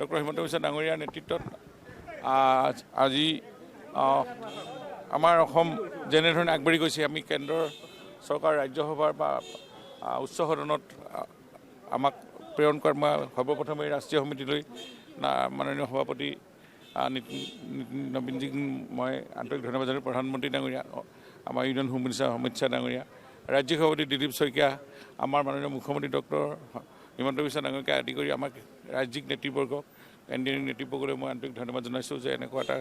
Doctor Himanta Biswa ডাঙৰীয়াৰ নেতৃত্বত আজি আমাৰ অসম যেনেধৰণে আগবাঢ়ি গৈছে, আমি কেন্দ্ৰৰ চৰকাৰ ৰাজ্যসভাৰ বা উচ্চ সদনত আমাক প্ৰেৰণ কৰাত মই সৰ্বপ্ৰথমে ৰাষ্ট্ৰীয় সমিতিলৈ মাননীয় সভাপতি নবীনজীক মই আন্তৰিক ধন্যবাদ জনালোঁ। প্ৰধানমন্ত্ৰী ডাঙৰীয়া, আমাৰ union home minister Amit Shah ডাঙৰীয়া, ৰাজ্যিক সভাপতি দিলীপ শইকীয়া, আমাৰ মাননীয় মুখ্যমন্ত্ৰী ডক্টৰ হিমন্ত বিশ্ব ডাঙৰীয়াকে আদি কৰি আমাক ৰাজ্যিক নেতৃবৰ্গক, কেন্দ্ৰীয় নেতৃবৰ্গলৈ মই আন্তৰিক ধন্যবাদ জনাইছোঁ যে এনেকুৱা এটা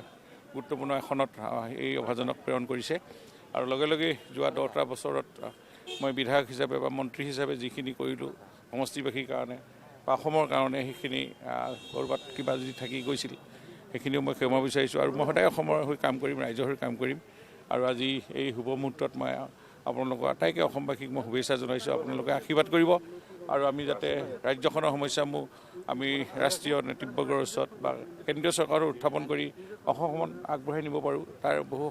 গুৰুত্বপূৰ্ণ এখনত এই অভাজনক প্ৰেৰণ কৰিছে। আৰু লগে লগে যোৱা 10টা বছৰত মই বিধায়ক হিচাপে বা মন্ত্ৰী হিচাপে যিখিনি কৰিলোঁ সমষ্টিবাসীৰ কাৰণে বা অসমৰ কাৰণে, সেইখিনি ক'ৰবাত কিবা যদি থাকি গৈছিল সেইখিনিও মই ক্ষমা বিচাৰিছোঁ। আৰু মই সদায় অসমৰ হৈ কাম কৰিম, ৰাইজৰ হৈ কাম কৰিম। আৰু আজি এই শুভ মুহূৰ্তত মই আপোনালোকৰ আটাইকে অসমবাসীক মই শুভেচ্ছা জনাইছোঁ। আপোনালোকে আশীৰ্বাদ কৰিব আৰু আমি যাতে ৰাজ্যখনৰ সমস্যাসমূহ আমি ৰাষ্ট্ৰীয় নেতৃবৰ্গৰ ওচৰত বা কেন্দ্ৰীয় চৰকাৰৰ উত্থাপন কৰি অসমখন আগবঢ়াই নিব পাৰোঁ, তাৰ বহু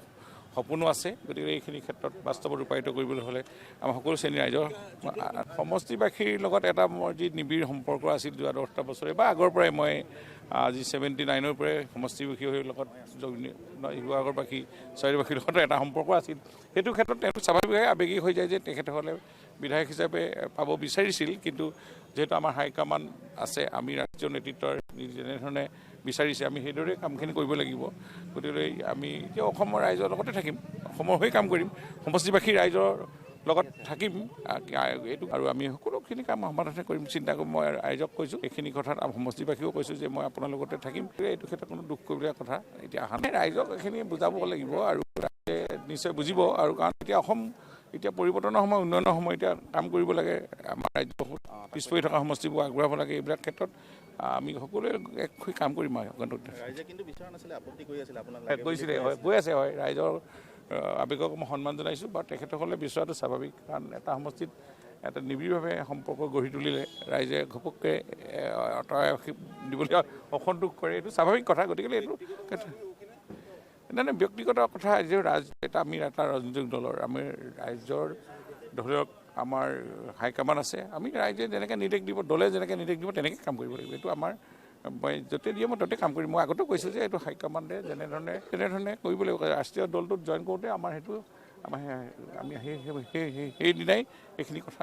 সপোনো আছে। গতিকে এইখিনি ক্ষেত্ৰত বাস্তৱত ৰূপায়িত কৰিবলৈ হ'লে আমাৰ সকলো শ্ৰেণীৰ ৰাইজৰ সমষ্টিবাসীৰ লগত এটা মোৰ যি নিবিড় সম্পৰ্ক আছিল যোৱা 10টা বছৰে বা আগৰ পৰাই, মই আজি 79ৰ পৰাই সমষ্টিবাসীৰ লগত শিৱসাগৰবাসী, চৰাইবাসীৰ লগত এটা সম্পৰ্ক আছিল। সেইটো ক্ষেত্ৰত তেওঁ স্বাভাৱিকভাৱে আৱেগিক হৈ যায় যে তেখেতসকলে বিধায়ক হিচাপে পাব বিচাৰিছিল, কিন্তু যিহেতু আমাৰ হাইকমাণ্ড আছে, আমি ৰাষ্ট্ৰীয় নেতৃত্বৰ যেনেধৰণে বিচাৰিছে আমি সেইদৰে কামখিনি কৰিব লাগিব। গতিকে আমি এতিয়া অসমৰ ৰাইজৰ লগতে থাকিম, অসমৰ হৈ কাম কৰিম, সমষ্টিবাসী ৰাইজৰ লগত থাকিম এইটো। আৰু আমি সকলোখিনি কাম সমাধান কৰিম চিন্তা কৰিম। মই ৰাইজক কৈছোঁ এইখিনি কথাত, সমষ্টিবাসীও কৈছোঁ যে মই আপোনাৰ লগতে থাকিম। এইটো ক্ষেত্ৰত কোনো দুখ কৰিবলগীয়া কথা এতিয়া অহা নাই। ৰাইজক এইখিনি বুজাব লাগিব আৰু ৰাইজে নিশ্চয় বুজিব। আৰু কাৰণ এতিয়া অসম এতিয়া পৰিৱৰ্তনৰ সময়, উন্নয়নৰ সময়, এতিয়া কাম কৰিব লাগে। আমাৰ ৰাজ্য পিছ পৰি থকা সমষ্টিবোৰ আগবঢ়াব লাগে। এইবিলাক ক্ষেত্ৰত আমি সকলোৱে এক হৈ কাম কৰিম। ৰাইজে কিন্তু বিচৰা নাছিলে, আপত্তি কৰি আছিলে, আপোনাক কৈছিলে, হয়, গৈ আছে, হয়। ৰাইজৰ আৱেগক মই সন্মান জনাইছোঁ বা তেখেতসকলে বিচৰাটো স্বাভাৱিক। কাৰণ এটা সমষ্টিত এটা নিবিড়ভাৱে সম্পৰ্ক গঢ়ি তুলিলে ৰাইজে ঘপককৈ আঁতৰাই দিবলৈ অসন্তোষ কৰে, এইটো স্বাভাৱিক কথা। গতিকে এইটো ব্যক্তিগত কথা। এটা আমি এটা ৰাজনৈতিক দলৰ, আমি ৰাইজৰ ধৰক আমাৰ হাইকমাণ্ড আছে, আমি ৰাইজে যেনেকৈ নিৰ্দেশ দিব, দলে যেনেকৈ নিৰ্দেশ দিব তেনেকৈ কাম কৰিব লাগিব। এইটো আমাৰ, মই য'তে দিয়ে মই ত'তে কাম কৰিম। মই আগতেও কৈছোঁ যে এইটো হাইকমাণ্ডে তেনেধৰণে কৰিব লাগিব। ৰাষ্ট্ৰীয় দলটোত জইন কৰোঁতে আমাৰ সেইটো আমি সেইদিনাই এইখিনি কথা